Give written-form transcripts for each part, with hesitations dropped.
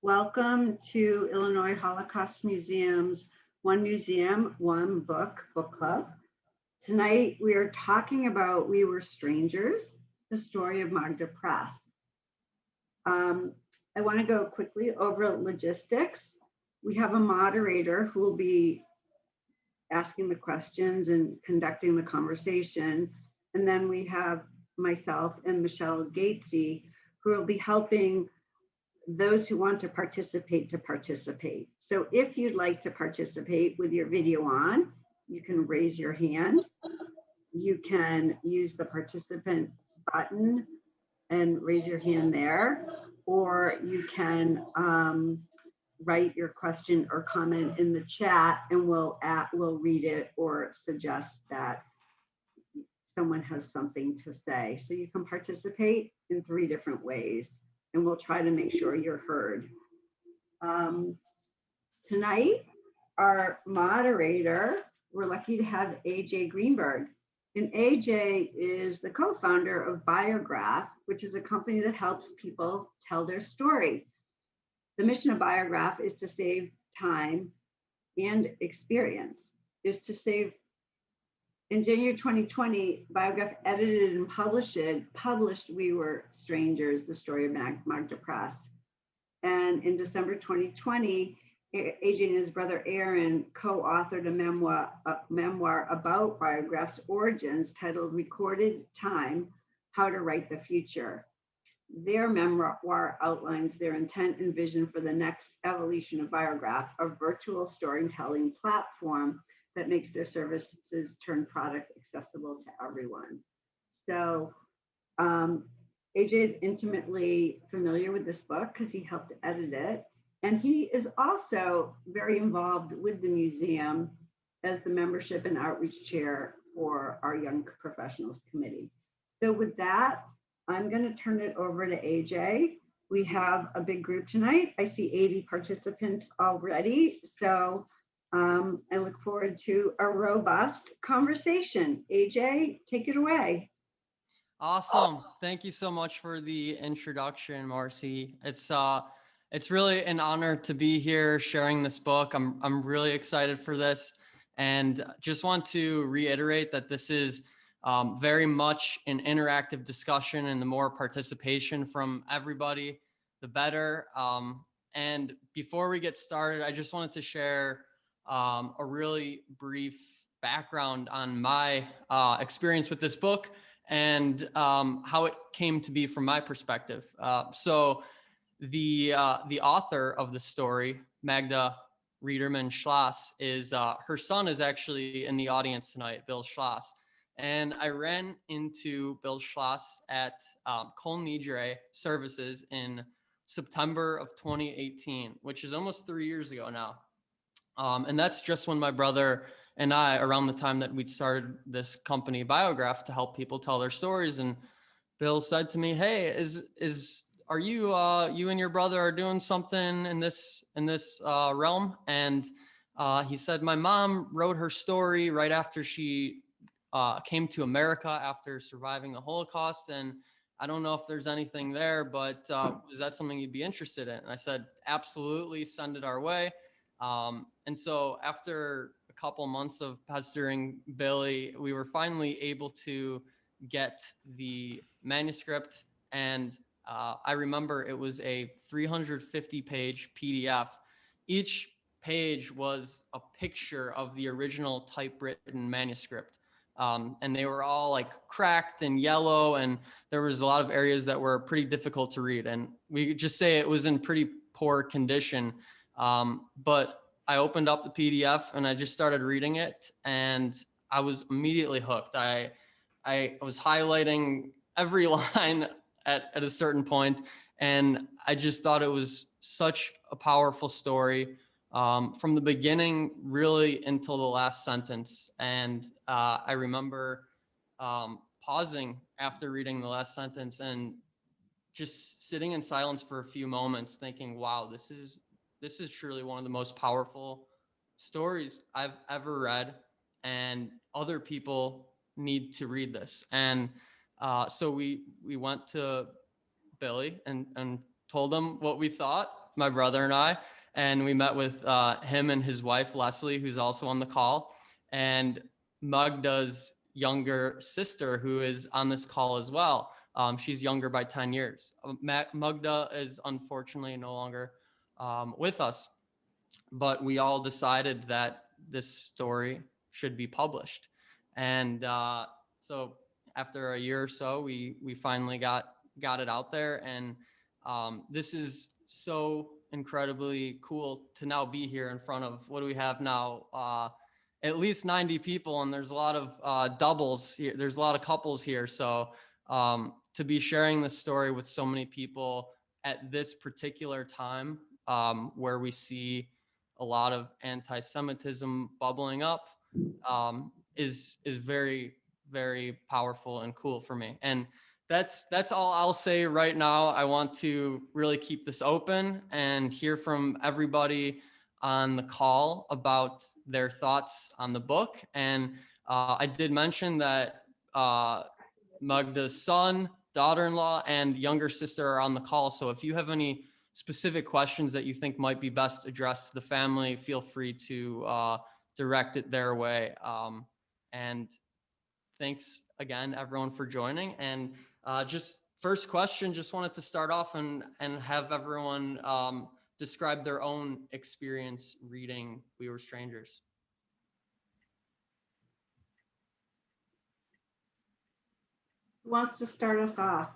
Welcome to Illinois Holocaust Museum's One Museum, One Book Club. Tonight we are talking about We Were Strangers, the story of Magda Preiss. I want to go quickly over logistics. We have a moderator who will be asking the questions and conducting the conversation. And then we have myself and Michelle Gatesy, who will be helping those who want to participate. So if you'd like to participate with your video on, you can raise your hand. You can use the participant button and raise your hand there, or you can write your question or comment in the chat and we'll read it or suggest that someone has something to say. So you can participate in 3 different ways, and we'll try to make sure you're heard. Tonight, our moderator, we're lucky to have AJ Greenberg. And AJ is the co-founder of Biograph, which is a company that helps people tell their story. The mission of Biograph is to save time and experience, in January 2020, Biograph edited and published We Were Strangers, the story of Magda Preiss. And in December 2020, AJ and his brother Aaron co-authored a memoir about Biograph's origins titled Recorded Time, How to Write the Future. Their memoir outlines their intent and vision for the next evolution of Biograph, a virtual storytelling platform that makes their services turn product accessible to everyone. So AJ is intimately familiar with this book because he helped edit it. And he is also very involved with the museum as the membership and outreach chair for our Young Professionals Committee. So with that, I'm going to turn it over to AJ. We have a big group tonight. I see 80 participants already. So I look forward to a robust conversation. AJ, take it away. Awesome. Thank you so much for the introduction, Marcy. It's really an honor to be here sharing this book. I'm really excited for this, and just want to reiterate that this is very much an interactive discussion, and the more participation from everybody, the better. And before we get started, I just wanted to share a really brief background on my experience with this book and how it came to be from my perspective. So the author of the story, Magda Schloss, is her son is actually in the audience tonight, Bill Schloss. And I ran into Bill Schloss at Kol Nidre services in September of 2018, which is almost 3 years ago now. And that's just when my brother and I, around the time that we'd started this company Biograph to help people tell their stories. And Bill said to me, "Hey, are you you and your brother are doing something in this realm?" And he said, "My mom wrote her story right after she came to America after surviving the Holocaust, and I don't know if there's anything there, but is that something you'd be interested in?" And I said, "Absolutely, send it our way." And so after a couple months of pestering Billy, we were finally able to get the manuscript. And I remember it was a 350-page PDF. Each page was a picture of the original typewritten manuscript. And they were all like cracked and yellow, and there was a lot of areas that were pretty difficult to read. And we could just say it was in pretty poor condition. But I opened up the PDF and I just started reading it, and I was immediately hooked. I was highlighting every line at a certain point, and I just thought it was such a powerful story from the beginning really until the last sentence. And I remember pausing after reading the last sentence and just sitting in silence for a few moments thinking, wow, this is truly one of the most powerful stories I've ever read, and other people need to read this. And so we went to Billy and told him what we thought. my brother and I, and we met with him and his wife, Leslie, who's also on the call, and Magda's younger sister, who is on this call as well. She's younger by 10 years. Magda is unfortunately no longer with us, but we all decided that this story should be published. And so after a year or so, we finally got it out there. And this is so incredibly cool to now be here in front of, what do we have now? At least 90 people, and there's a lot of doubles here. There's a lot of couples here. So to be sharing this story with so many people at this particular time, where we see a lot of anti-Semitism bubbling up, is very, very powerful and cool for me. And that's all I'll say right now. I want to really keep this open and hear from everybody on the call about their thoughts on the book. And I did mention that Magda's son, daughter-in-law, and younger sister are on the call. So if you have any specific questions that you think might be best addressed to the family, feel free to direct it their way. And thanks again, everyone, for joining. And just first question, just wanted to start off and have everyone describe their own experience reading We Were Strangers. Who wants to start us off?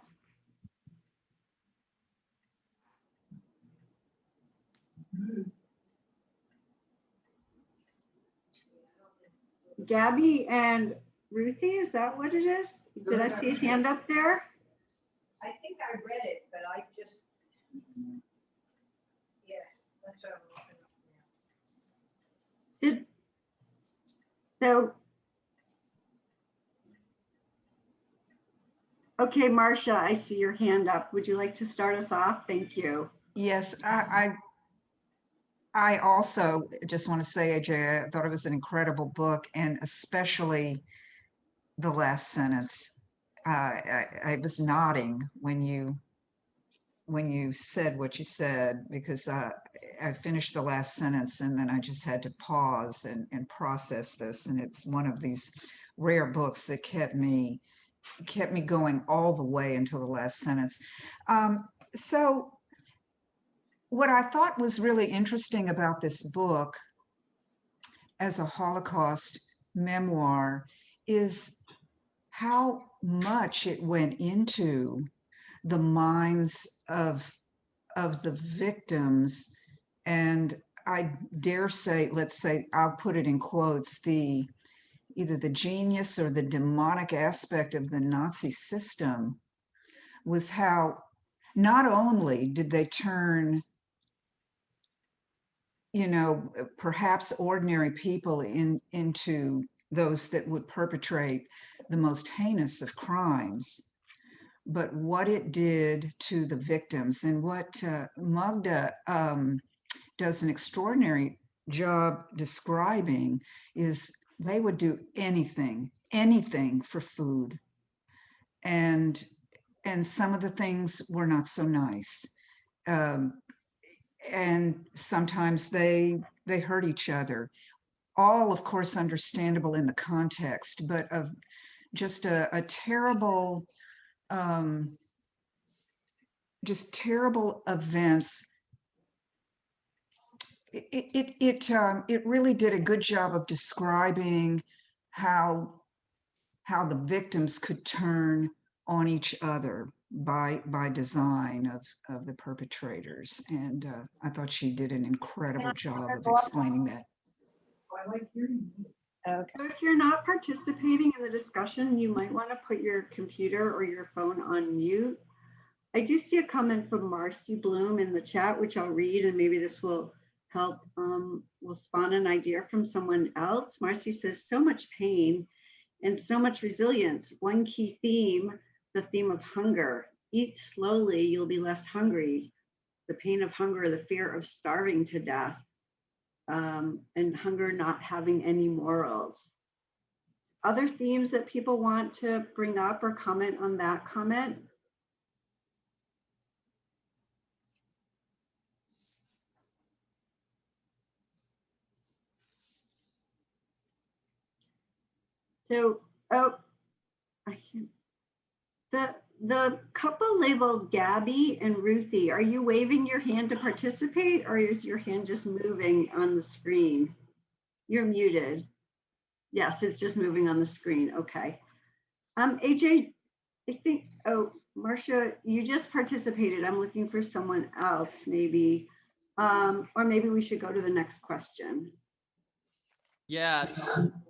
Gabby and Ruthie, is that what it is? Did I see a hand up there? I think I read it, but I just, yes, that's what I'm looking So, okay, Marcia, I see your hand up. Would you like to start us off? Thank you. Yes, I also just want to say, AJ, I thought it was an incredible book, and especially the last sentence. I was nodding when you said what you said, because I finished the last sentence and then I just had to pause and process this. And it's one of these rare books that kept me going all the way until the last sentence. So what I thought was really interesting about this book as a Holocaust memoir is how much it went into the minds of the victims. And I dare say, let's say, I'll put it in quotes, either the genius or the demonic aspect of the Nazi system was how not only did they turn, perhaps ordinary people into those that would perpetrate the most heinous of crimes, but what it did to the victims. And what Magda does an extraordinary job describing is they would do anything for food. And some of the things were not so nice. And sometimes they hurt each other. All, of course, understandable in the context, but of just a terrible, just terrible events. It really did a good job of describing how the victims could turn on each other by design of the perpetrators. And I thought she did an incredible job of explaining that. I like hearing you. Okay. So if you're not participating in the discussion, you might want to put your computer or your phone on mute. I do see a comment from Marcy Bloom in the chat, which I'll read, and maybe this will help, will spawn an idea from someone else. Marcy says, so much pain and so much resilience. One key theme, the theme of hunger. Eat slowly, you'll be less hungry. The pain of hunger, the fear of starving to death, and hunger not having any morals. Other themes that people want to bring up or comment on that comment? So, oh, I can't. The couple labeled Gabby and Ruthie, are you waving your hand to participate, or is your hand just moving on the screen? You're muted. Yes, it's just moving on the screen. Okay. AJ, I think, oh, Marcia, you just participated. I'm looking for someone else maybe. Or maybe we should go to the next question. Yeah,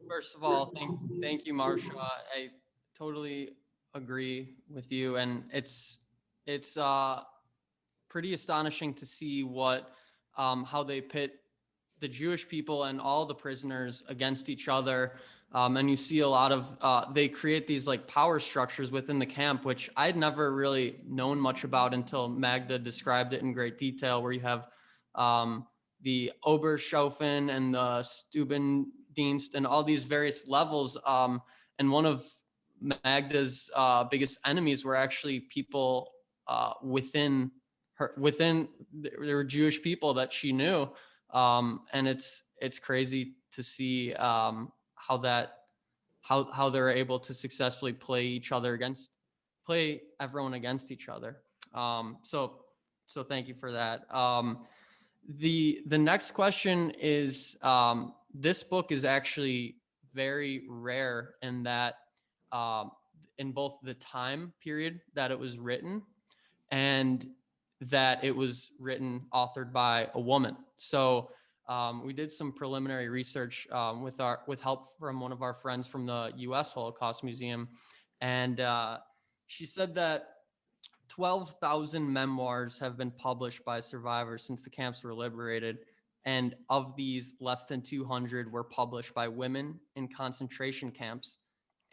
first of all, thank you, Marsha. I totally agree with you, and it's pretty astonishing to see what how they pit the Jewish people and all the prisoners against each other. And you see a lot of they create these like power structures within the camp, which I'd never really known much about until Magda described it in great detail, where you have the Oberschofen and the Stubendienst and all these various levels. And one of Magda's biggest enemies were actually people within there were Jewish people that she knew. And it's crazy to see how they're able to successfully play everyone against each other. So thank you for that. The next question is, this book is actually very rare in that in both the time period that it was written and that it was authored by a woman. So we did some preliminary research with help from one of our friends from the U.S. Holocaust Museum, and she said that 12,000 memoirs have been published by survivors since the camps were liberated, and of these, less than 200 were published by women in concentration camps,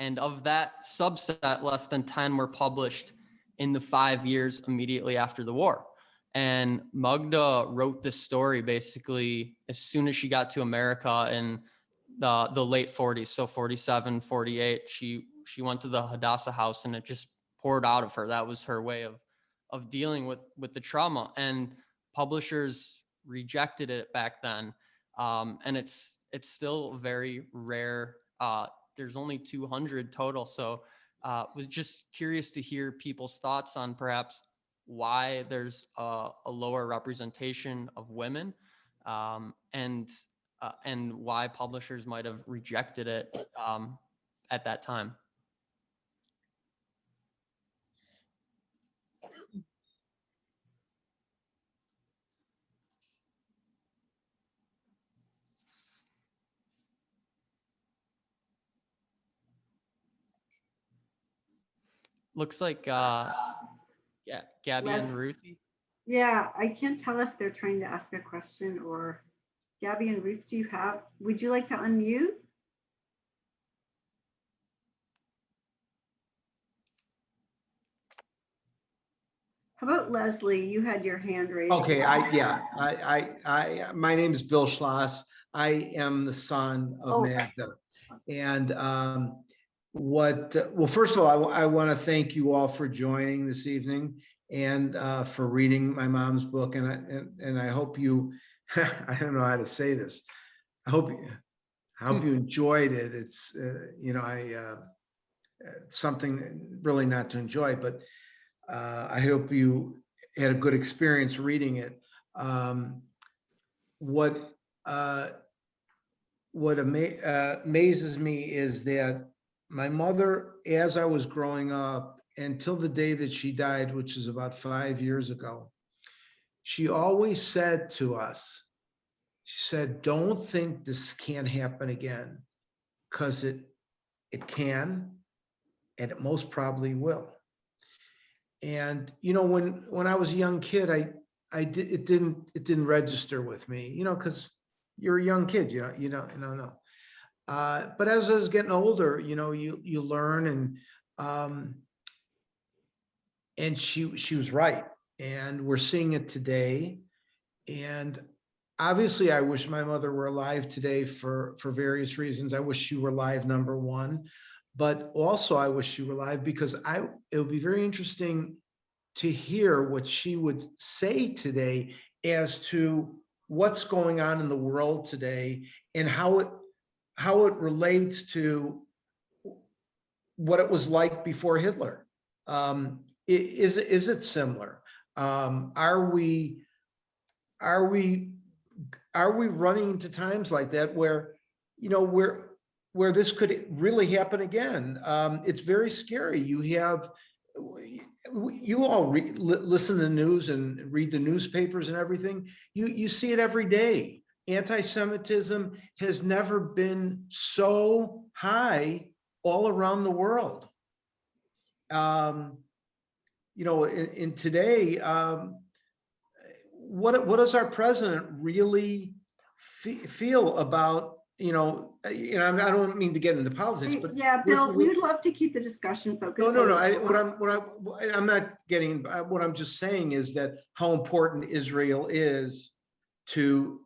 and of that subset, less than 10 were published in the 5 years immediately after the war. And Magda wrote this story basically as soon as she got to America in the late 40s, so 47, 48. She went to the Hadassah house and it just poured out of her. That was her way of dealing with the trauma. And publishers rejected it back then. And it's still very rare. There's only 200 total. So was just curious to hear people's thoughts on perhaps why there's a lower representation of women, and why publishers might have rejected it at that time. Looks like yeah, Gabby and Ruthie. Yeah, I can't tell if they're trying to ask a question or Gabby and Ruth, would you like to unmute? How about Leslie? You had your hand raised. Okay, my name is Bill Schloss. I am the son of Magda. And well, first of all, I want to thank you all for joining this evening and for reading my mom's book. And I hope you, I don't know how to say this. I hope you enjoyed it. It's, something really not to enjoy, but I hope you had a good experience reading it. What amazes me is that my mother, as I was growing up, until the day that she died, which is about 5 years ago, she always said to us, she said, don't think this can't happen again, because it can, and it most probably will. And when I was a young kid, it didn't register with me, because you're a young kid, you don't know. But as I was getting older, you learn, and she was right, and we're seeing it today. And obviously, I wish my mother were alive today for various reasons. I wish she were alive, number one. But also, I wish she were alive because it would be very interesting to hear what she would say today as to what's going on in the world today and how it relates to what it was like before Hitler. Is it similar? Are we running into times like that where, you know, where this could really happen again? It's very scary. You all listen to the news and read the newspapers and everything. You see it every day. Anti-Semitism has never been so high all around the world. You know, in today, what does our president really feel about, you know, I don't mean to get into politics, but Yeah, Bill, we would love to keep the discussion focused. no. I'm not getting. What I'm just saying is that how important Israel is to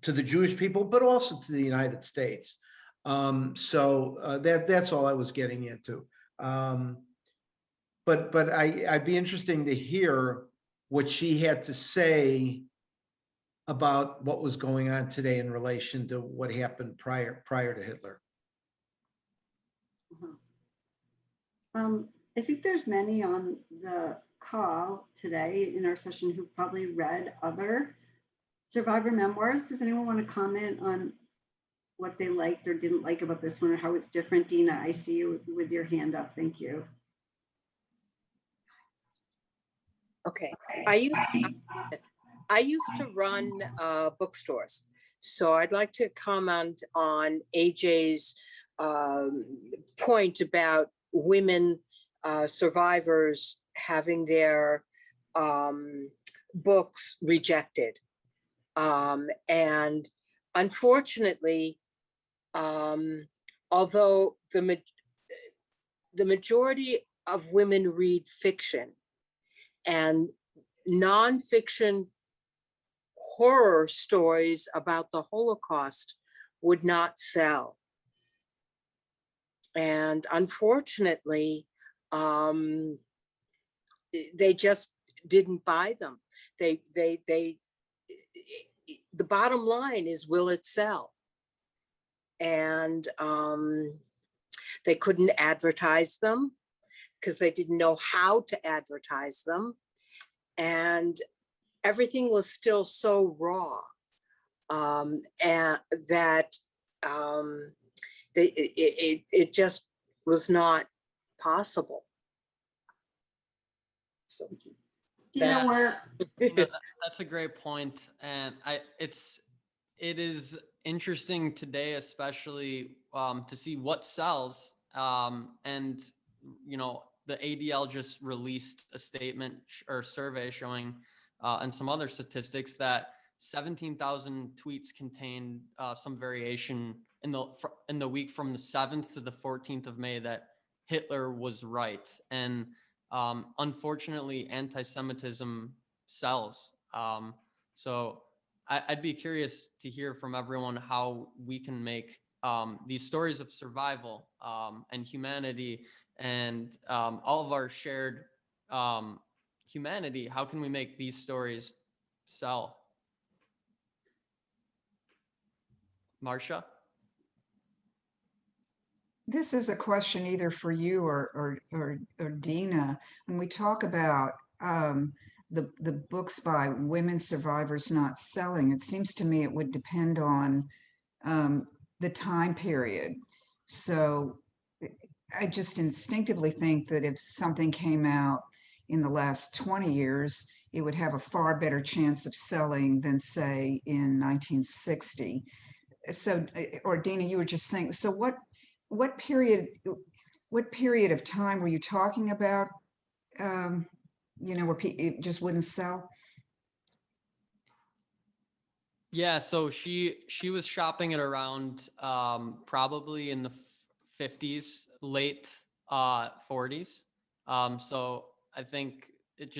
the Jewish people, but also to the United States. That's all I was getting into. But I'd be interesting to hear what she had to say about what was going on today in relation to what happened prior to Hitler. I think there's many on the call today in our session who've probably read other survivor memoirs. Does anyone want to comment on what they liked or didn't like about this one, or how it's different? Dina, I see you with your hand up. Thank you. Okay. I used to run bookstores, so I'd like to comment on AJ's point about women survivors having their books rejected. And unfortunately, although the majority of women read fiction, and nonfiction horror stories about the Holocaust would not sell. And unfortunately, they just didn't buy them. The bottom line is, will it sell? And they couldn't advertise them because they didn't know how to advertise them. And everything was still so raw and that it just was not possible. So that's a great point. And it is interesting today, especially to see what sells. And, you know, the ADL just released a statement or survey showing, and some other statistics, that 17,000 tweets contained some variation in the week from the 7th to the 14th of May that Hitler was right. And unfortunately, anti-Semitism sells. So I'd be curious to hear from everyone how we can make these stories of survival and humanity and all of our shared humanity, how can we make these stories sell? Marcia? This is a question either for you or Dina. When we talk about the books by women survivors not selling, it seems to me it would depend on the time period. So I just instinctively think that if something came out in the last 20 years, it would have a far better chance of selling than, say, in 1960. So, or Dina, you were just saying, so what period of time were you talking about, you know, where it just wouldn't sell? Yeah, so she was shopping it around probably in the 50s, late 40s. So I think it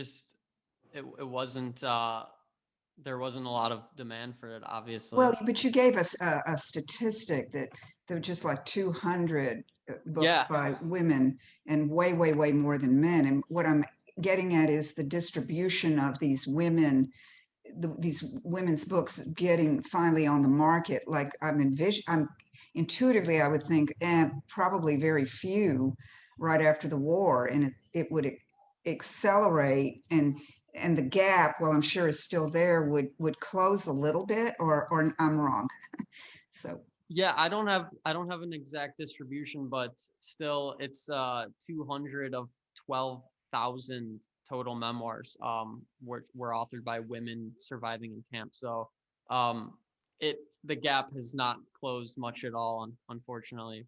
wasn't, there wasn't a lot of demand for it, obviously. Well, but you gave us a statistic that there were just like 200 books by women and way more than men. And what I'm getting at is the distribution of these women, these women's books getting finally on the market. Like I'm intuitively, I would think, probably very few right after the war, and it would accelerate, and the gap, well, I'm sure is still there, would close a little bit, or I'm wrong. So Yeah, I don't have an exact distribution, but still it's 200 of 12,000 total memoirs were authored by women surviving in camp. So the gap has not closed much at all, unfortunately.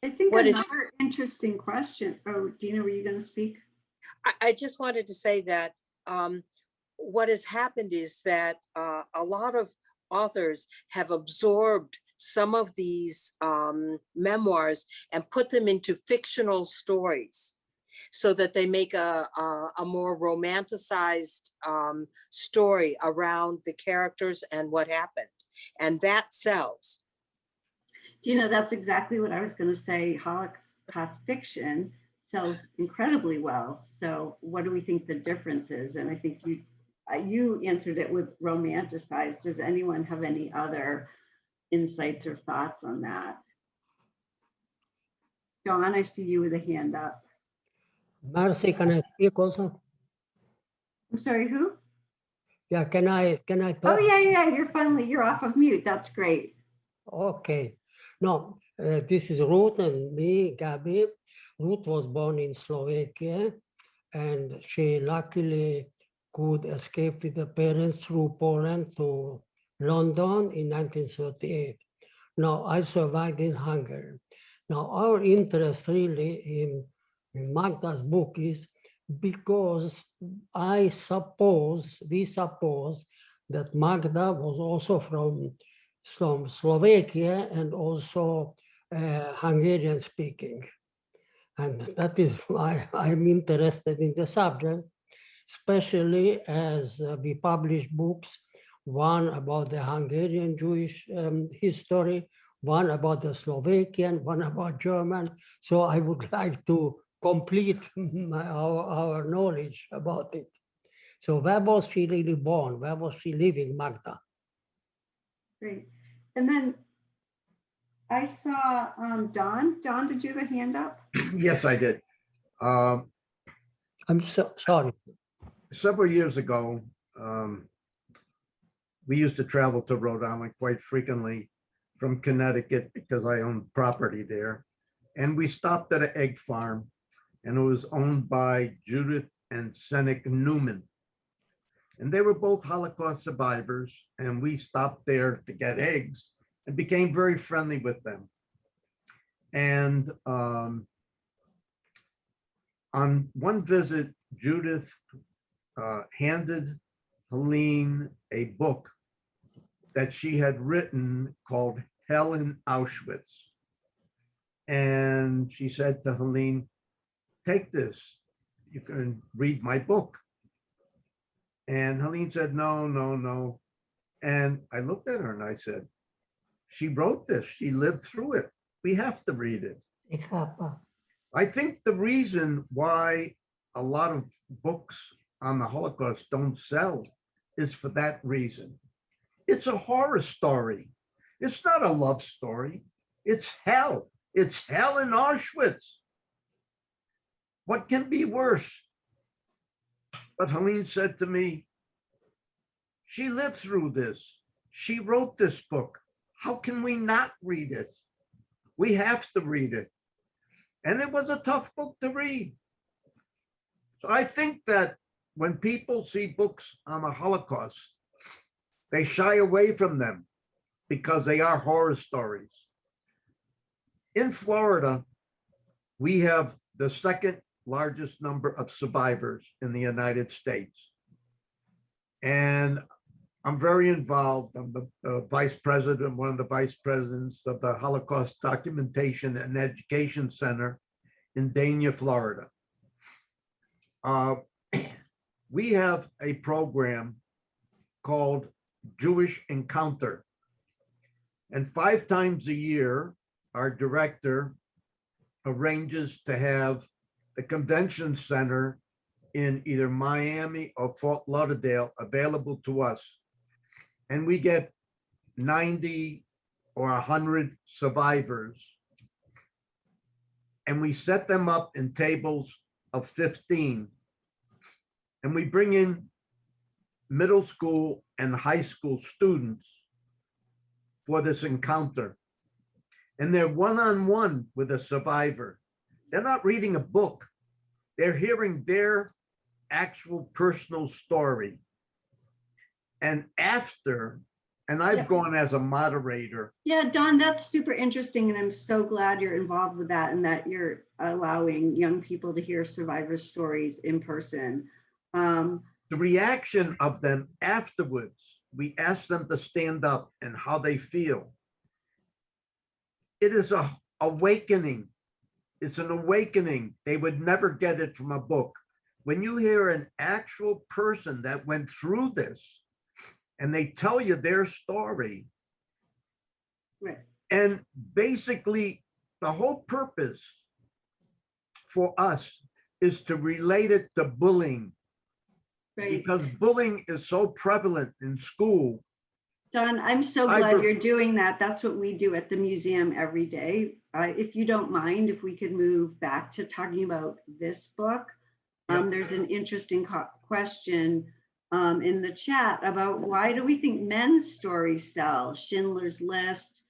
I think What is- another interesting question. Oh, Dina, were you going to speak? I just wanted to say that what has happened is that a lot of authors have absorbed some of these memoirs and put them into fictional stories so that they make a more romanticized story around the characters and what happened. And that sells. That's exactly what I was going to say. Holocaust fiction sells incredibly well. So what do we think the difference is? And I think you answered it with romanticized. Does anyone have any other insights or thoughts on that? Dawn, I see you with a hand up. Marcy, can I speak also? I'm sorry, who? Yeah, can I talk? Oh, yeah, you're off of mute. That's great. Okay. No, this is Ruth and me, Gabi. Ruth was born in Slovakia, and she luckily could escape with her parents through Poland to London in 1938. Now, I survived in Hungary. Now, our interest really in Magda's book is because we suppose that Magda was also from Slovakia and also Hungarian speaking. And that is why I'm interested in the subject, especially as we publish books, one about the Hungarian Jewish history, one about the Slovakian, one about German. So I would like to complete our knowledge about it. So where was she really born? Where was she living, Magda? Great. And then I saw Don. Don, did you have a hand up? Yes, I did. I'm so sorry. Several years ago, we used to travel to Rhode Island quite frequently from Connecticut because I owned property there. And we stopped at an egg farm, and it was owned by Judith and Seneca Newman. And they were both Holocaust survivors, and we stopped there to get eggs and became very friendly with them. And on one visit, Judith handed Helene a book that she had written called Hell in Auschwitz. And she said to Helene, take this, you can read my book. And Helene said, no, no, no. And I looked at her and I said, she wrote this, she lived through it. We have to read it. I think the reason why a lot of books on the Holocaust don't sell is for that reason. It's a horror story. It's not a love story. It's hell. It's hell in Auschwitz. What can be worse? But Helene said to me, she lived through this. She wrote this book. How can we not read it? We have to read it. And it was a tough book to read. So I think that when people see books on the Holocaust, they shy away from them because they are horror stories. In Florida, we have the second largest number of survivors in the United States. And I'm very involved. I'm the vice president, one of the vice presidents of the Holocaust Documentation and Education Center in Dania, Florida. We have a program called Jewish Encounter. And 5 times a year, our director arranges to have the convention center in either Miami or Fort Lauderdale available to us. And we get 90 or 100 survivors. And we set them up in tables of 15. And we bring in middle school and high school students for this encounter. And they're one-on-one with a survivor. They're not reading a book. They're hearing their actual personal story. And after, and I've Yeah. gone as a moderator. Yeah, Don, that's super interesting. And I'm so glad you're involved with that and that you're allowing young people to hear survivors' stories in person. The reaction of them afterwards, we ask them to stand up and how they feel. It is a awakening. It's an awakening. They would never get it from a book. When you hear an actual person that went through this and they tell you their story, Right. and basically the whole purpose for us is to relate it to bullying, Right. because bullying is so prevalent in school. Don, I'm so I glad re- you're doing that. That's what we do at the museum every day. If you don't mind, if we could move back to talking about this book. Yep. There's an interesting question in the chat about why do we think men's stories sell? Schindler's List,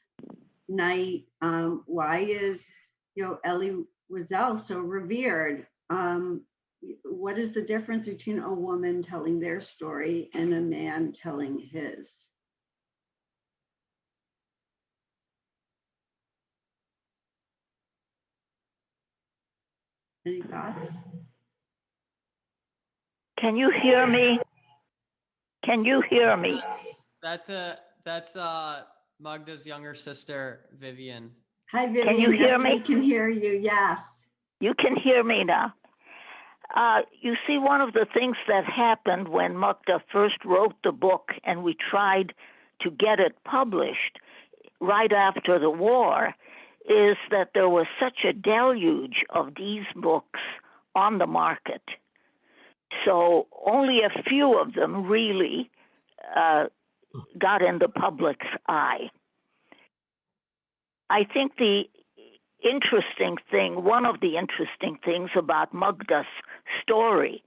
Night. Why is, Elie Wiesel so revered? What is the difference between a woman telling their story and a man telling his? Any thoughts? Can you hear me? Can you hear me? That's Magda's younger sister, Vivian. Hi, Vivian. Can you hear Yes, me? we can hear you. Yes. You can hear me now. You see, one of the things that happened when Magda first wrote the book and we tried to get it published right after the war is that there was such a deluge of these books on the market. So only a few of them really got in the public's eye. I think the interesting thing, one of the interesting things about Magda's story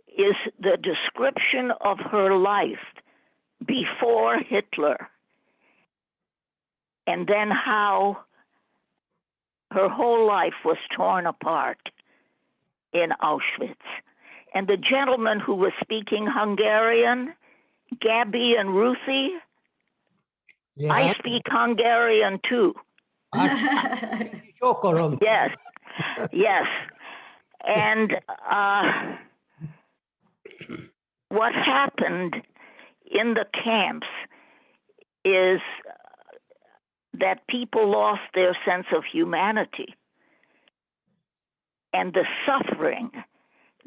is the description of her life before Hitler, and then how her whole life was torn apart in Auschwitz. And the gentleman who was speaking Hungarian, Gabby and Ruthie, Yeah, I speak Hungarian too. Chocolate. Yes, yes. And what happened in the camps is that people lost their sense of humanity, and the suffering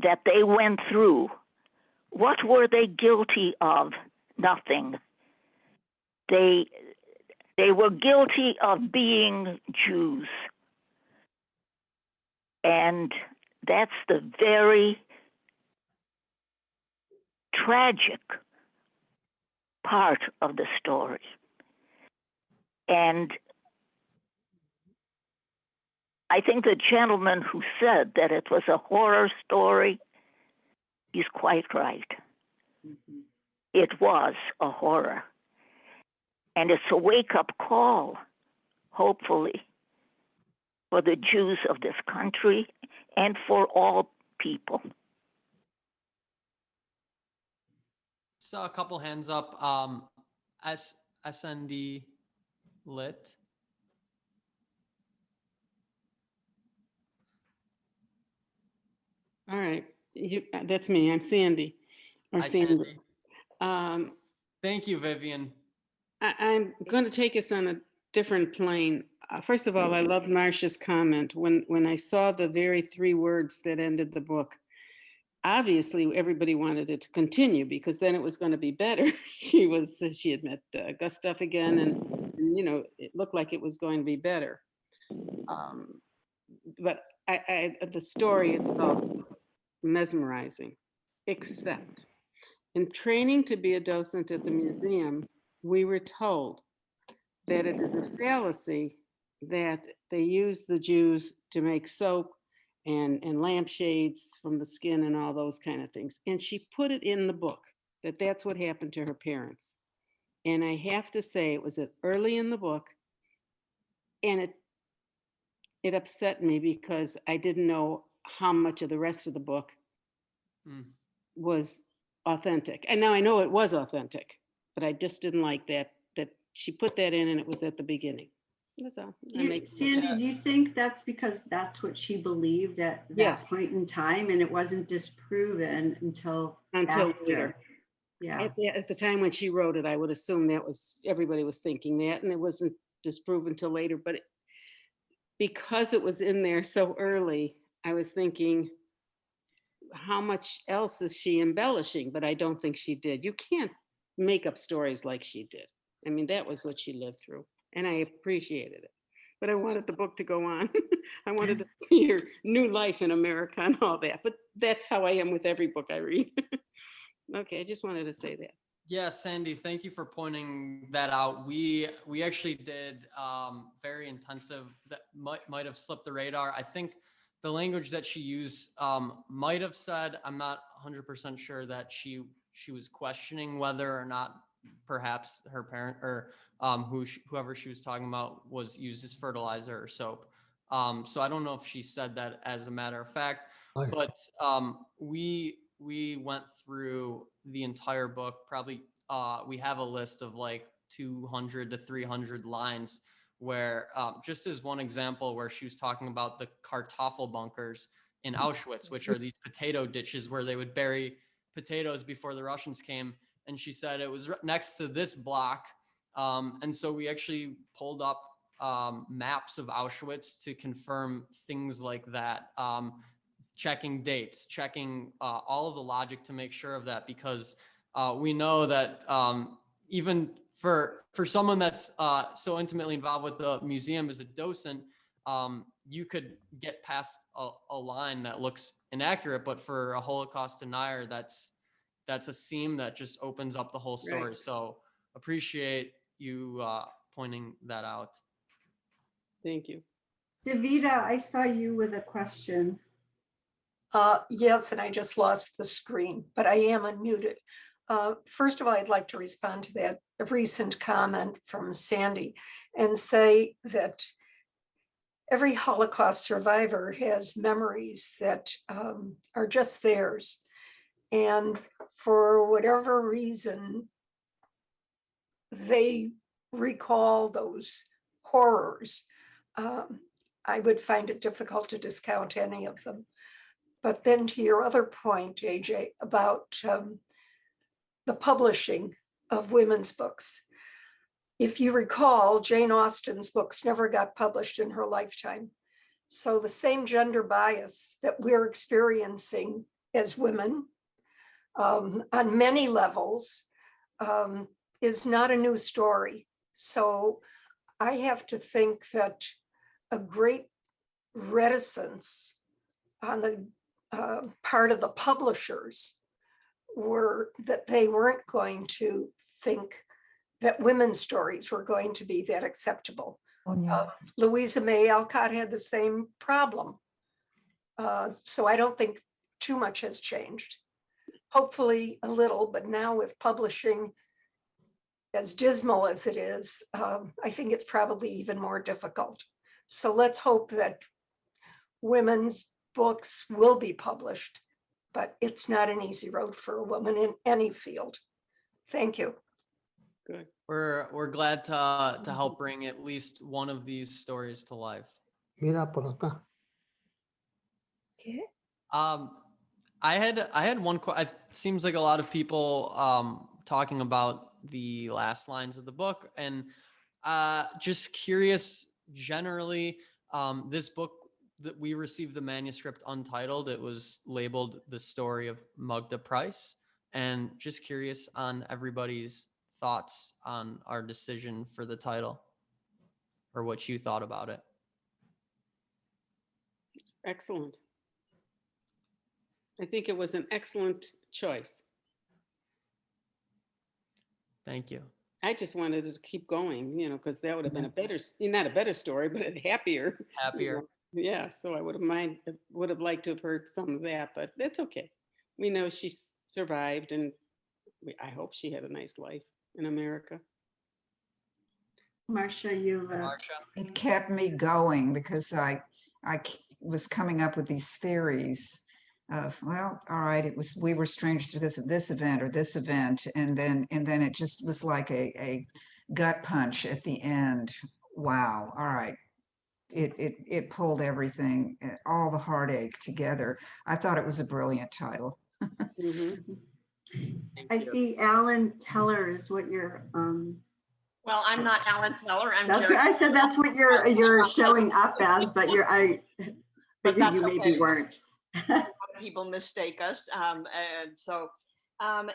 that they went through. What were they guilty of? Nothing. They were guilty of being Jews. And that's the very tragic part of the story. And I think the gentleman who said that it was a horror story, he's quite right. Mhm. It was a horror. And it's a wake-up call, hopefully, for the Jews of this country and for all people. Saw a couple hands up. SND lit. All right, that's me. I'm Sandy. Or Hi, Sandy. Sandy. Thank you, Vivian. I'm going to take us on a different plane. First of all, I loved Marcia's comment when I saw the very 3 words that ended the book. Obviously, everybody wanted it to continue because then it was going to be better. She had met Gustav again, and it looked like it was going to be better. But the story itself was mesmerizing, except in training to be a docent at the museum, we were told that it is a fallacy that they use the Jews to make soap and lampshades from the skin and all those kind of things. And she put it in the book that that's what happened to her parents. And I have to say, it was early in the book, and it upset me because I didn't know how much of the rest of the book was authentic. And now I know it was authentic, but I just didn't like that she put that in and it was at the beginning. That's all. Sandy, do you think that's because that's what she believed at that Yes. point in time, and it wasn't disproven until after? Later? Yeah. At the time when she wrote it, I would assume everybody was thinking that, and it wasn't disproven until later. But because it was in there so early, I was thinking, how much else is she embellishing? But I don't think she did. You can't make up stories like she did. I mean, that was what she lived through, and I appreciated it. But I wanted the book to go on. I wanted to see her new life in America and all that. But that's how I am with every book I read. Okay, I just wanted to say that. Yeah, Sandy, thank you for pointing that out. We actually did very intensive, that might have slipped the radar. I think the language that she used might have said, I'm not 100% sure, that she was questioning whether or not perhaps her parent or whoever she was talking about was used as fertilizer or soap. So I don't know if she said that as a matter of fact, but we went through the entire book. Probably we have a list of like 200 to 300 lines where just as one example, where she was talking about the Kartoffel bunkers in Auschwitz, which are these potato ditches where they would bury potatoes before the Russians came. And she said it was next to this block. And so we actually pulled up maps of Auschwitz to confirm things like that. Checking dates, checking all of the logic to make sure of that, because we know that even for someone that's so intimately involved with the museum as a docent, you could get past a line that looks inaccurate, but for a Holocaust denier, that's a seam that just opens up the whole story. Right. So appreciate you pointing that out. Thank you. Davida, I saw you with a question. Yes, and I just lost the screen, but I am unmuted. First of all, I'd like to respond to that recent comment from Sandy and say that every Holocaust survivor has memories that are just theirs. And for whatever reason, they recall those horrors. I would find it difficult to discount any of them. But then to your other point, AJ, about the publishing of women's books. If you recall, Jane Austen's books never got published in her lifetime. So the same gender bias that we're experiencing as women on many levels is not a new story. So I have to think that a great reticence on the part of the publishers were that they weren't going to think that women's stories were going to be that acceptable. Louisa May Alcott had the same problem. So I don't think too much has changed. Hopefully a little, but now with publishing as dismal as it is, I think it's probably even more difficult. So let's hope that women's books will be published, but it's not an easy road for a woman in any field. Thank you. Good. We're glad to help bring at least one of these stories to life. Mira por acá. Okay. I had one question. It seems like a lot of people talking about the last lines of the book, and just curious generally, this book that we received the manuscript untitled. It was labeled The Story of Magda Preiss, and just curious on everybody's thoughts on our decision for the title, or what you thought about it. Excellent. I think it was an excellent choice. Thank you. I just wanted to keep going, because that would have been a better, not a better story, but a happier. Happier. Yeah, so I would have liked to have heard some of that, but that's okay. We know she survived, and I hope she had a nice life in America. Marcia, you Marcia. It kept me going because was coming up with these theories of, well, all right, we were strangers to this event or this event, and then it just was like a gut punch at the end. Wow, all right. It pulled everything, all the heartache together. I thought it was a brilliant title. Mhm. I see Alan Teller is what you're Well, I'm not Alan Teller. I'm that's what Jerry. I said, that's what you're showing up as, but I But figured that's you maybe okay. weren't. A lot of people mistake us. And so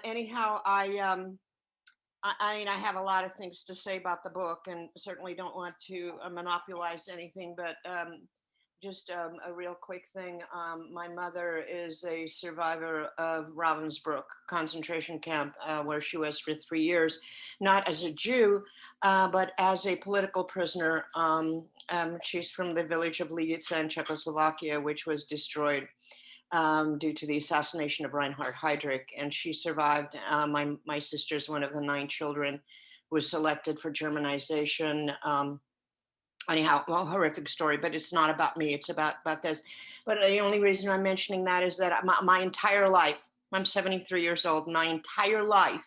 anyhow, I mean, I have a lot of things to say about the book, and certainly don't want to monopolize anything, but just a real quick thing. My mother is a survivor of Ravensbrück concentration camp, where she was for 3 years, not as a Jew, but as a political prisoner. She's from the village of Lidice in Czechoslovakia, which was destroyed due to the assassination of Reinhard Heydrich, and she survived. My sister's one of the 9 children, was selected for Germanization. Anyhow, well, horrific story, but it's not about me. It's about this. But the only reason I'm mentioning that is that my entire life, I'm 73 years old, my entire life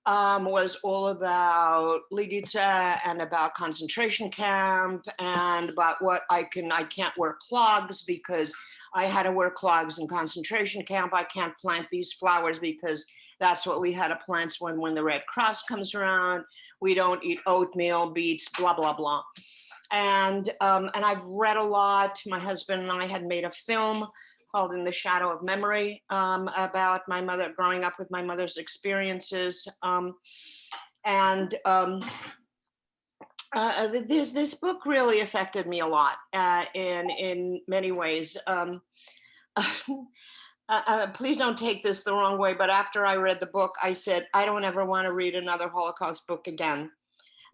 was all about Lidice and about concentration camp and about what I can't wear clogs because I had to wear clogs in concentration camp. I can't plant these flowers because that's what we had to plant when the Red Cross comes around. We don't eat oatmeal, beets, blah, blah, blah. And I've read a lot. My husband and I had made a film called In the Shadow of Memory about my mother, growing up with my mother's experiences. This book really affected me a lot in many ways. Please don't take this the wrong way, but after I read the book, I said, I don't ever want to read another Holocaust book again.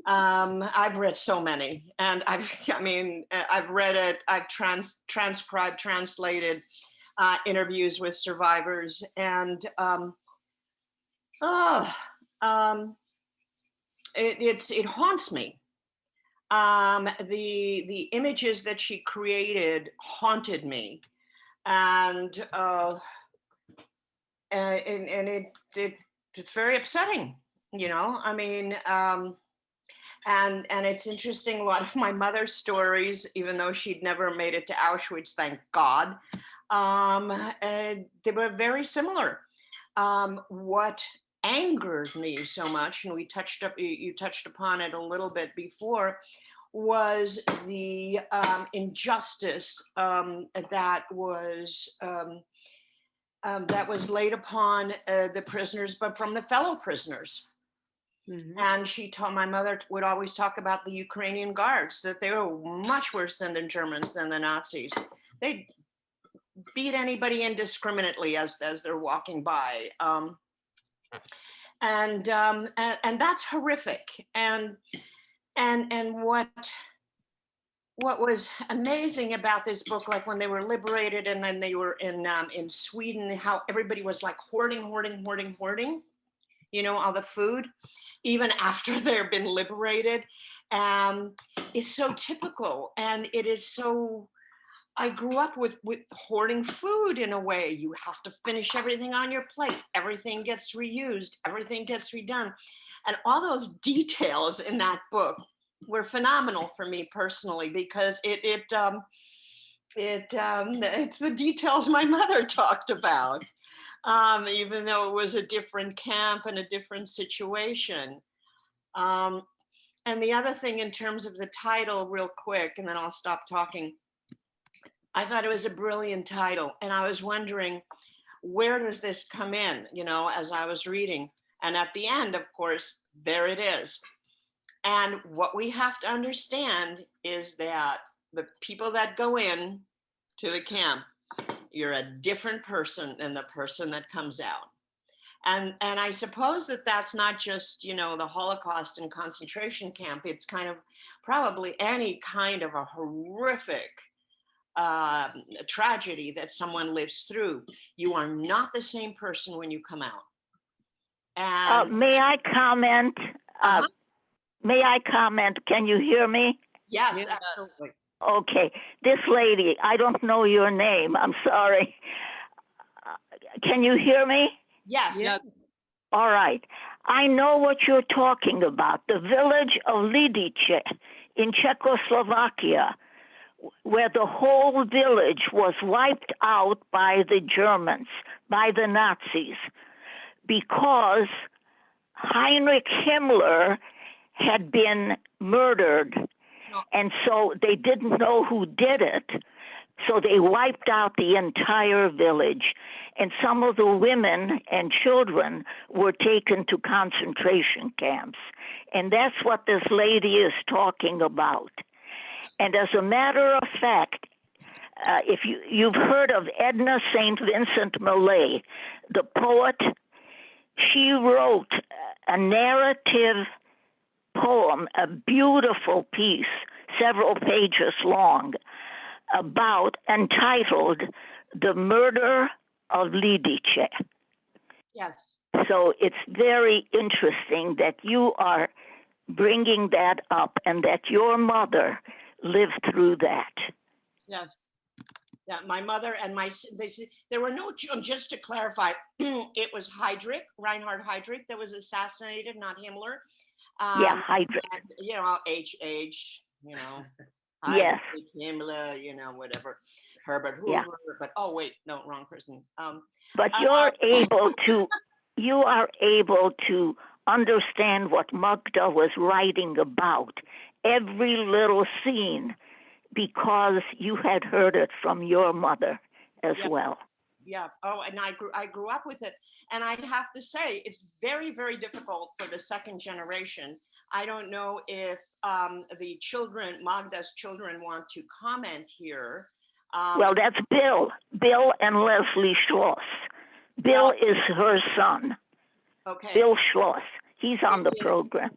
I've read so many, and I've read it, I've transcribed, translated interviews with survivors, and it haunts me. The images that she created haunted me, and it's very upsetting, I mean, and it's interesting, a lot of my mother's stories, even though she'd never made it to Auschwitz, thank God, they were very similar. What angered me so much, and you touched upon it a little bit before, was the injustice that was laid upon the prisoners, but from the fellow prisoners. Mm-hmm. And my mother would always talk about the Ukrainian guards, that they were much worse than the Germans, than the Nazis. They beat anybody indiscriminately as they're walking by. And that's horrific. And what was amazing about this book, like when they were liberated and then they were in Sweden, how everybody was like hoarding, all the food, even after they've been liberated, is so typical. And it is so, I grew up with hoarding food in a way. You have to finish everything on your plate. Everything gets reused, everything gets redone. And all those details in that book were phenomenal for me personally, because it's the details my mother talked about. Even though it was a different camp and a different situation. And the other thing in terms of the title, real quick, and then I'll stop talking, I thought it was a brilliant title. And I was wondering, where does this come in, as I was reading? And at the end, of course, there it is. And what we have to understand is that the people that go in to the camp, you're a different person than the person that comes out. And I suppose that that's not just, you know, the Holocaust and concentration camp. It's kind of probably any kind of a horrific tragedy that someone lives through. You are not the same person when you come out. And may I comment? May I comment? Can you hear me? yes, Yes. absolutely. Okay. This lady, I don't know your name. I'm sorry. Can you hear me? Yes. Yes. All right. I know what you're talking about. The village of Lidice in Czechoslovakia, where the whole village was wiped out by the Germans, by the Nazis, because Heinrich Himmler had been murdered. And so they didn't know who did it. So they wiped out the entire village. And some of the women and children were taken to concentration camps. And that's what this lady is talking about. And as a matter of fact, if you've heard of Edna St. Vincent Millay, the poet, she wrote a narrative poem, a beautiful piece, several pages long, entitled The Murder of Lidice. Yes. So it's very interesting that you are bringing that up and that your mother lived through that. Yes. Yeah, my mother and there were no, just to clarify, it was Reinhard Heydrich that was assassinated, not Himmler. Yeah, Heydrich. And, you know, HH, you know, Yes. Himmler, you know, whatever, Herbert Hoover, Yeah. but oh wait, no, wrong person. But you are able to understand what Magda was writing about, every little scene, because you had heard it from your mother as well. Yeah. Oh, and I grew up with it. And I have to say, it's very, very difficult for the second generation. I don't know if the children, Magda's children, want to comment here. Well, that's Bill and Leslie Schloss. Bill is her son. Okay. Bill Schloss. He's on the program.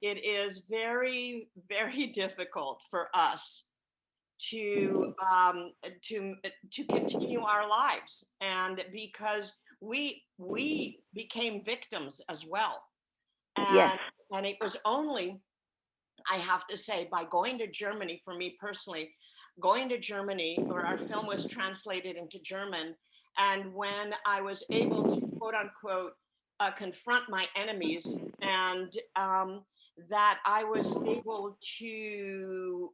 It is very, very difficult for us to continue our lives, and because we became victims as well. And, yes. And it was only, I have to say, by going to Germany, for me personally, going to Germany, where our film was translated into German, and when I was able to, quote unquote, confront my enemies, and that I was able to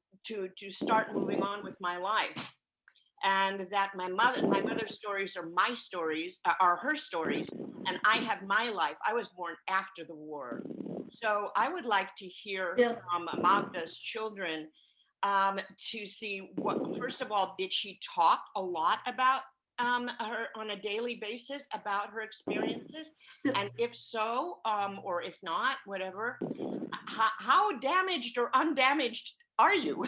start moving on with my life, and that my mother's stories are my stories, are her stories, and I have my life. I was born after the war, so I would like to hear from Magda's children to see what. First of all, did she talk a lot about her on a daily basis about her experiences, and if so, or if not, whatever, how damaged or undamaged are you?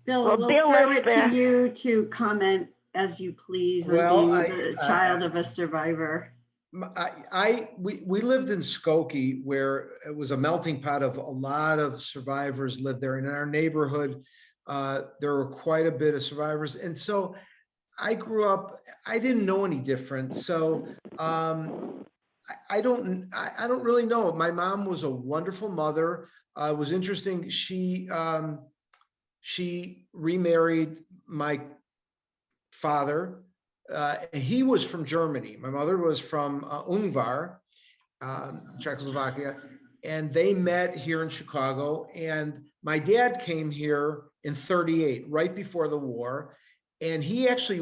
Bill, Well, we'll Bill throw is it there. to you to comment as you please on Well, being the child of a survivor. We lived in Skokie, where it was a melting pot of a lot of survivors lived there. And in our neighborhood, there were quite a bit of survivors. And so I grew up, I didn't know any different. So I don't really know. My mom was a wonderful mother. It was interesting. She remarried my father. And he was from Germany. My mother was from Ungvar, Czechoslovakia, and they met here in Chicago. And my dad came here in '38, right before the war, and he actually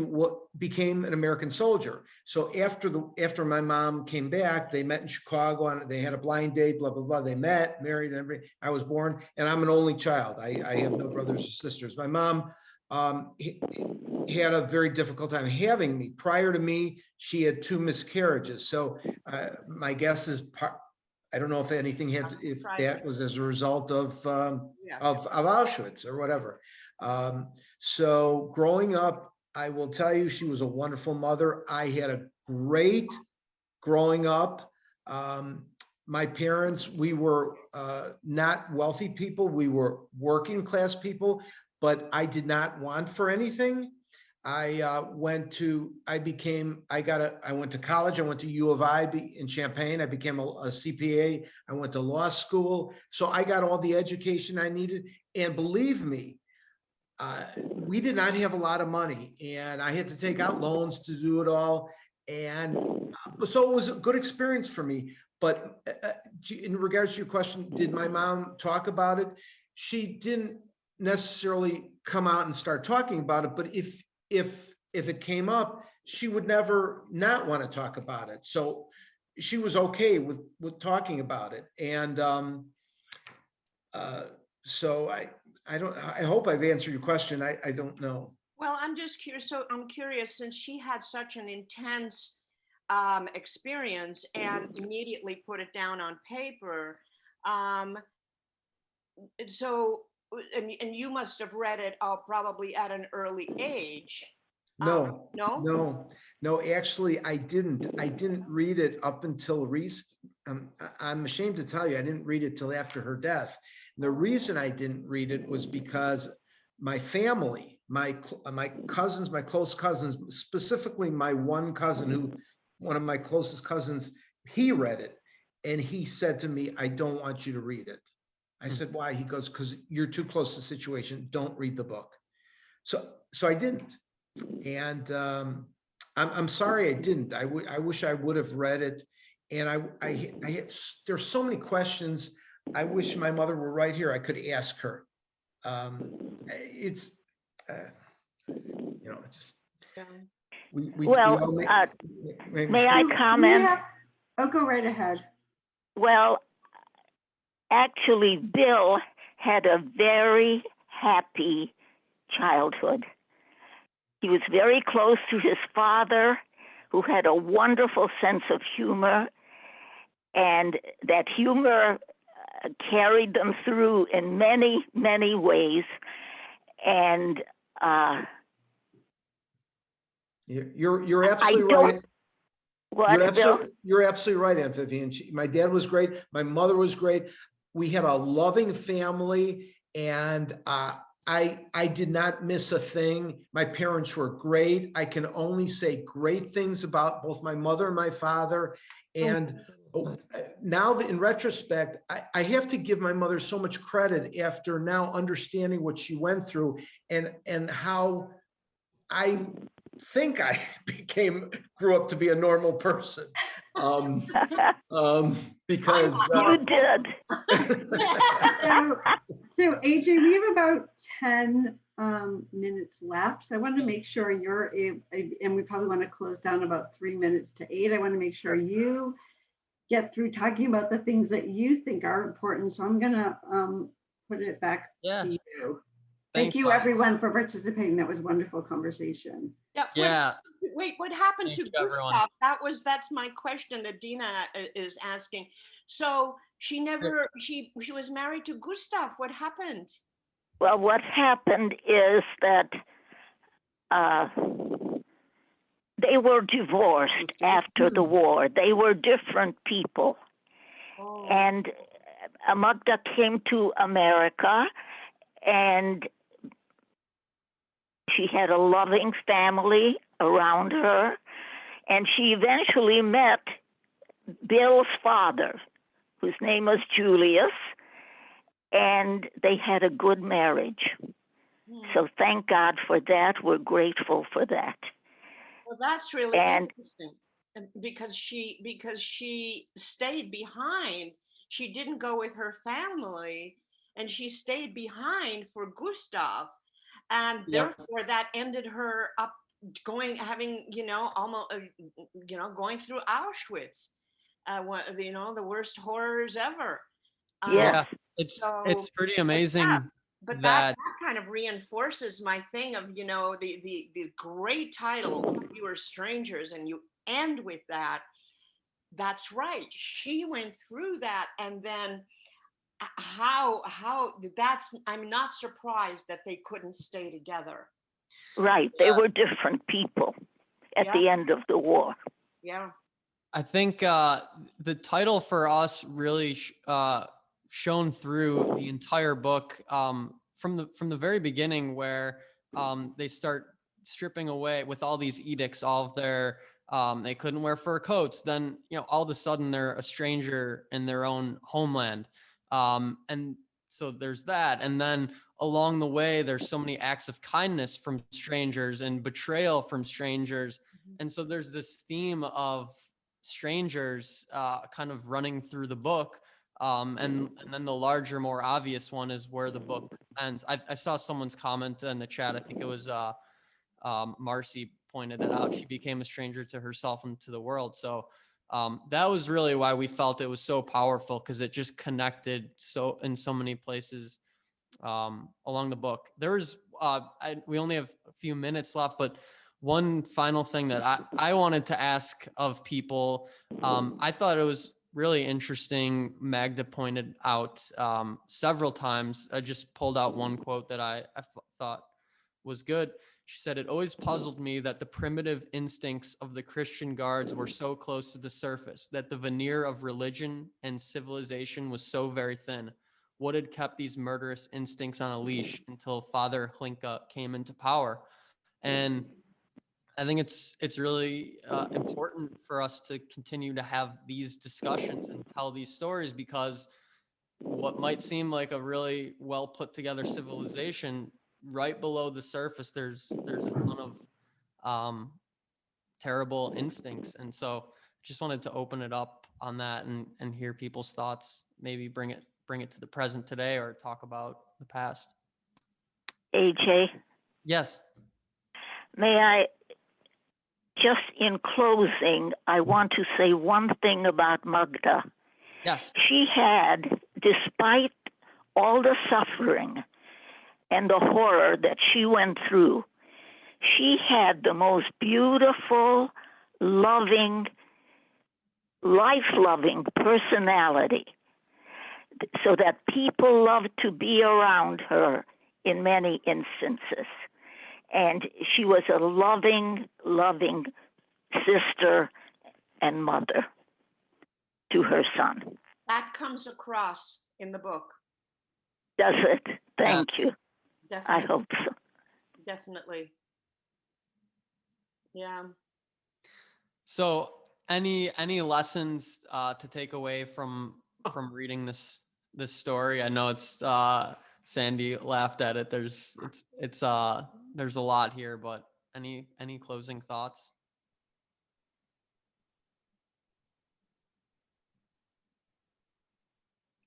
became an American soldier. So after my mom came back, they met in Chicago, and they had a blind date, blah, blah, blah. They met, married, and everything. I was born, and I'm an only child. I have no brothers or sisters. My mom he had a very difficult time having me. Prior to me, she had 2 miscarriages. So my guess is, I don't know if anything if that was as a result of Auschwitz or whatever. So growing up, I will tell you, she was a wonderful mother. I had a great growing up. My parents, we were not wealthy people. We were working class people, but I did not want for anything. I went to college. I went to U of I in Champaign. I became a CPA. I went to law school. So I got all the education I needed. And believe me, we did not have a lot of money, and I had to take out loans to do it all. And so it was a good experience for me. But in regards to your question, did my mom talk about it? She didn't necessarily come out and start talking about it, but if it came up, she would never not want to talk about it. So she was okay with talking about it. And so I hope I've answered your question. I don't know. Well, I'm just curious. So I'm curious, since she had such an intense experience and immediately put it down on paper. So, and you must have read it probably at an early age. No, No? no, actually I didn't read it up until recent. I'm ashamed to tell you, I didn't read it till after her death. And the reason I didn't read it was because my family, my cousins, my close cousins, specifically my one cousin one of my closest cousins, he read it and he said to me, I don't want you to read it. I said, why? He goes, because you're too close to the situation. Don't read the book. So I didn't. And I'm sorry I didn't. I wish I would have read it. And there's so many questions. I wish my mother were right here. I could ask her. It's just. May I comment? Oh, go right ahead. Well, actually, Bill had a very happy childhood. He was very close to his father, who had a wonderful sense of humor, and that humor carried them through in many, many ways. And you're absolutely right. What, You're absolutely right, Aunt Vivian. My dad was great. My mother was great. We had a loving family, and I did not miss a thing. My parents were great. I can only say great things about both my mother and my father. And now that in retrospect, I have to give my mother so much credit after now understanding what she went through and how I think I grew up to be a normal person. Because you did. So AJ, we have about 10 minutes left. So I want to make sure and we probably want to close down about 3 minutes to 8. I want to make sure you get through talking about the things that you think are important. So I'm going to put it back to you. Thank you, everyone, for participating. That was a wonderful conversation. Yeah. Wait, what happened to Gustav? That's my question that Dina is asking. So she was married to Gustav. What happened? Well, what happened is that they were divorced after the war. They were different people. Oh. And Magda came to America, and she had a loving family around her, and she eventually met Bill's father, whose name was Julius, and they had a good marriage. So thank God for that. We're grateful for that. Well, that's really interesting, because she stayed behind. She didn't go with her family, and she stayed behind for Gustav. And therefore that ended her up going through Auschwitz, the worst horrors ever. It's pretty amazing. Yeah, but that kind of reinforces my thing of, the great title, You Were Strangers, and you end with that. That's right. She went through that, and then I'm not surprised that they couldn't stay together. Right. They were different people at the end of the war. Yeah. I think the title for us really shone through the entire book from the very beginning, where they start stripping away with all these edicts, all of their they couldn't wear fur coats. Then all of a sudden they're a stranger in their own homeland, and so there's that. And then along the way, there's so many acts of kindness from strangers and betrayal from strangers, and so there's this theme of strangers kind of running through the book, and then the larger, more obvious one is where the book ends. I saw someone's comment in the chat. I think it was Marcy pointed it out. She became a stranger to herself and to the world. So that was really why we felt it was so powerful, because it just connected so in so many places along the book. There was we only have a few minutes left, but one final thing that I wanted to ask of people, I thought it was really interesting. Magda pointed out several times. I just pulled out one quote that I thought was good. She said, "It always puzzled me that the primitive instincts of the Christian guards were so close to the surface, that the veneer of religion and civilization was so very thin. What had kept these murderous instincts on a leash until Father Hlinka came into power?" And I think it's really important for us to continue to have these discussions and tell these stories, because what might seem like a really well put together civilization, right below the surface, there's a ton of terrible instincts. And so just wanted to open it up on that and hear people's thoughts, maybe bring it to the present today or talk about the past. AJ, Yes. may I, just in closing, I want to say one thing about Magda. Yes. She had, despite all the suffering and the horror that she went through, she had the most beautiful, loving, life-loving personality, so that people loved to be around her in many instances. And she was a loving, loving sister and mother to her son. That comes across in the book. Does it? Thank Yes. you. Definitely. I hope so. Definitely. Yeah. So any lessons to take away from reading this story? I know it's Sandy laughed at it. There's a lot here, but any closing thoughts?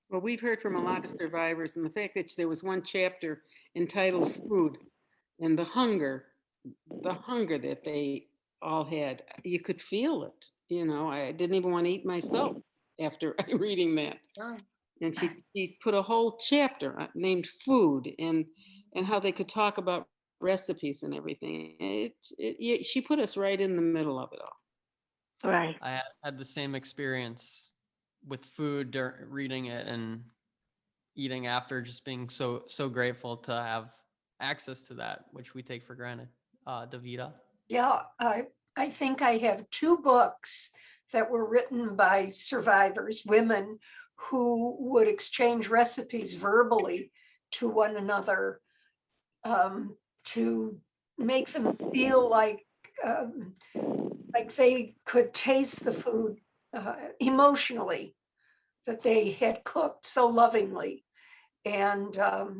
Well, we've heard from a lot of survivors, and the fact that there was one chapter entitled Food, and the hunger that they all had, you could feel it. I didn't even want to eat myself after reading that. Oh. And she put a whole chapter named Food, and how they could talk about recipes and everything. She put us right in the middle of it all. Right. I had the same experience with food reading it and eating after, just being so grateful to have access to that, which we take for granted. Davida? Yeah, I think I have two books that were written by survivors, women who would exchange recipes verbally to one another, to make them feel like they could taste the food emotionally that they had cooked so lovingly. And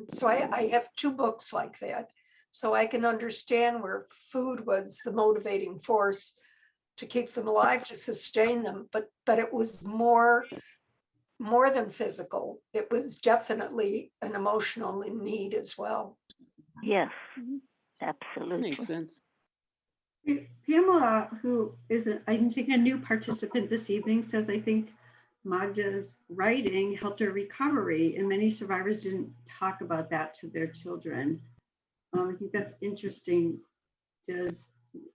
so I have two books like that. So I can understand where food was the motivating force to keep them alive, to sustain them. But it was more than physical. It was definitely an emotional need as well. Yes, absolutely. Makes sense. Pamela, who is, I think, a new participant this evening, says, I think Magda's writing helped her recovery, and many survivors didn't talk about that to their children. I think that's interesting. Does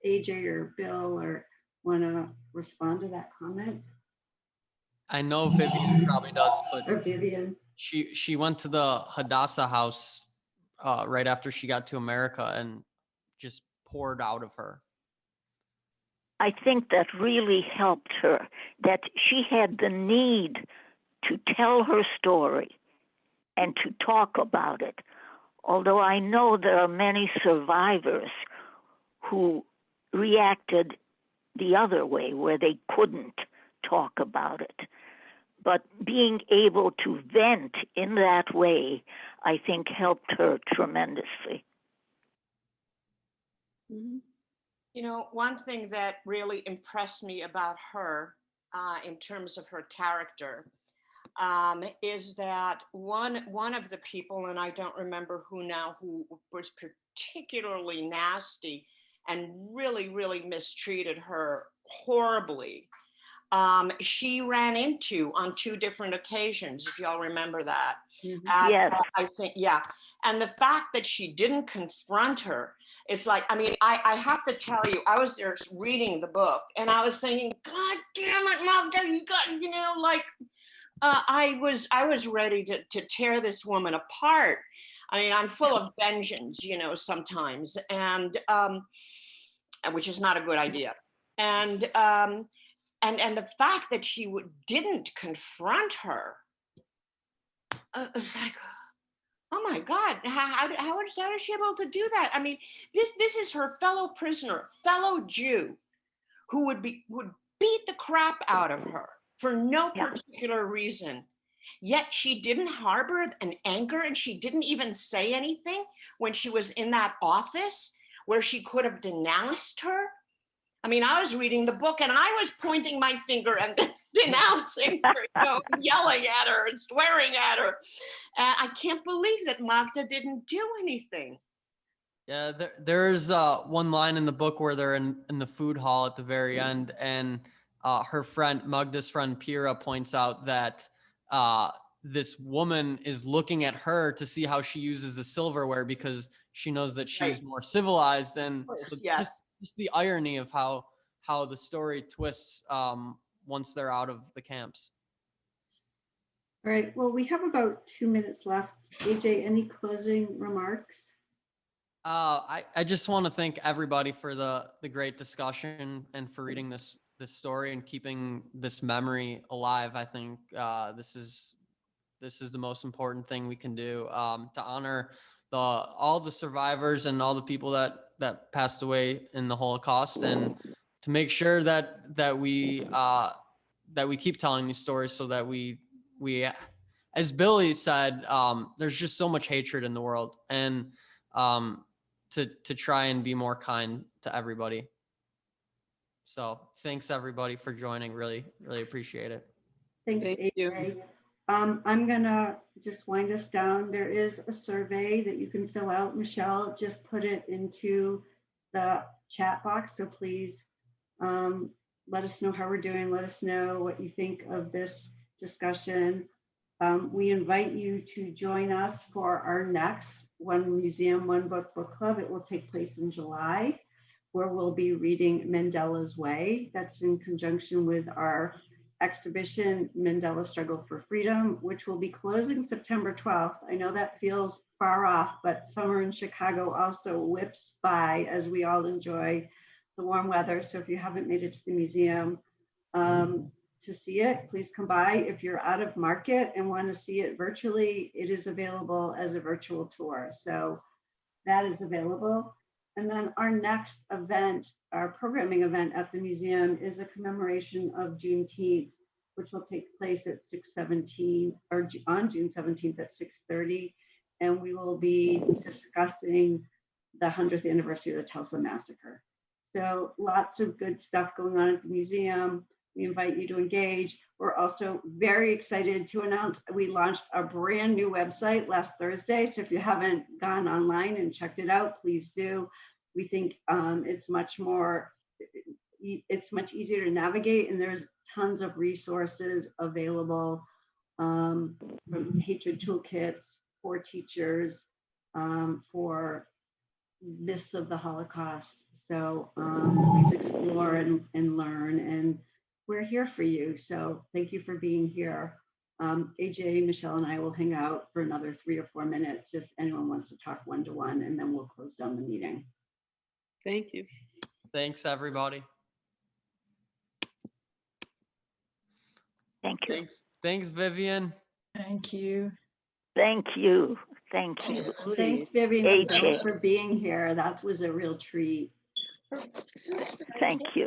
AJ or Bill want to respond to that comment? I know Vivian probably does, but Or Vivian? she went to the Hadassah house right after she got to America and just poured out of her. I think that really helped her, that she had the need to tell her story and to talk about it. Although I know there are many survivors who reacted the other way, where they couldn't talk about it. But being able to vent in that way, I think helped her tremendously. Mhm. You know, one thing that really impressed me about her in terms of her character is that one of the people, and I don't remember who now, who was particularly nasty and really, really mistreated her horribly, she ran into on 2 different occasions, if y'all remember that. Yes. I think, yeah. And the fact that she didn't confront her, it's like, I mean, I have to tell you, I was there reading the book and I was thinking, God damn it, Magda, you got, you know, like, I was ready to tear this woman apart. I mean, I'm full of vengeance, you know, sometimes, and which is not a good idea. And the fact that she didn't confront her, it's like, oh my God, how is she able to do that? I mean, this is her fellow prisoner, fellow Jew, who would beat the crap out of her for no particular reason. Yet she didn't harbor an anger, and she didn't even say anything when she was in that office where she could have denounced her. I mean, I was reading the book and I was pointing my finger and denouncing her, you know, yelling at her and swearing at her. I can't believe that Magda didn't do anything. Yeah, there's one line in the book where they're in the food hall at the very end, and her friend, Magda's friend Pira, points out that this woman is looking at her to see how she uses the silverware because she knows that she's more civilized. And so just the irony of how the story twists once they're out of the camps. All right, well, we have about 2 minutes left. AJ, any closing remarks? I just want to thank everybody for the great discussion and for reading this story and keeping this memory alive. I think this is the most important thing we can do to honor all the survivors and all the people that passed away in the Holocaust, and to make sure that we keep telling these stories so that we as Billy said, there's just so much hatred in the world, and to try and be more kind to everybody. So thanks everybody for joining. Really, really appreciate it. Thanks, Thank AJ. you. I'm gonna just wind us down. There is a survey that you can fill out. Michelle just put it into the chat box, so please let us know how we're doing. Let us know what you think of this discussion. We invite you to join us for our next One Museum, One Book book club. It will take place in July, where we'll be reading Mandela's Way. That's in conjunction with our exhibition, Mandela Struggle for Freedom, which will be closing September 12th. I know that feels far off, but summer in Chicago also whips by as we all enjoy the warm weather. So if you haven't made it to the museum to see it, please come by. If you're out of market and want to see it virtually, it is available as a virtual tour. So that is available. And then our next event, our programming event at the museum, is a commemoration of Juneteenth, which will take place at 6:17 or on June 17th at 6:30. And we will be discussing the 100th anniversary of the Tulsa Massacre. So lots of good stuff going on at the museum. We invite you to engage. We're also very excited to announce we launched a brand new website last Thursday. So if you haven't gone online and checked it out, please do. We think it's much easier to navigate, and there's tons of resources available from hatred toolkits for teachers, for myths of the Holocaust. So please explore and learn, and we're here for you. So thank you for being here. AJ, Michelle, and I will hang out for another 3 or 4 minutes if anyone wants to talk one-to-one, and then we'll close down the meeting. Thank you. Thanks everybody. Thank you. Thanks, Vivian. Thank you. Thank you. Thank you. Thanks, Vivian and Bill, AJ. for being here. That was a real treat. Thank you.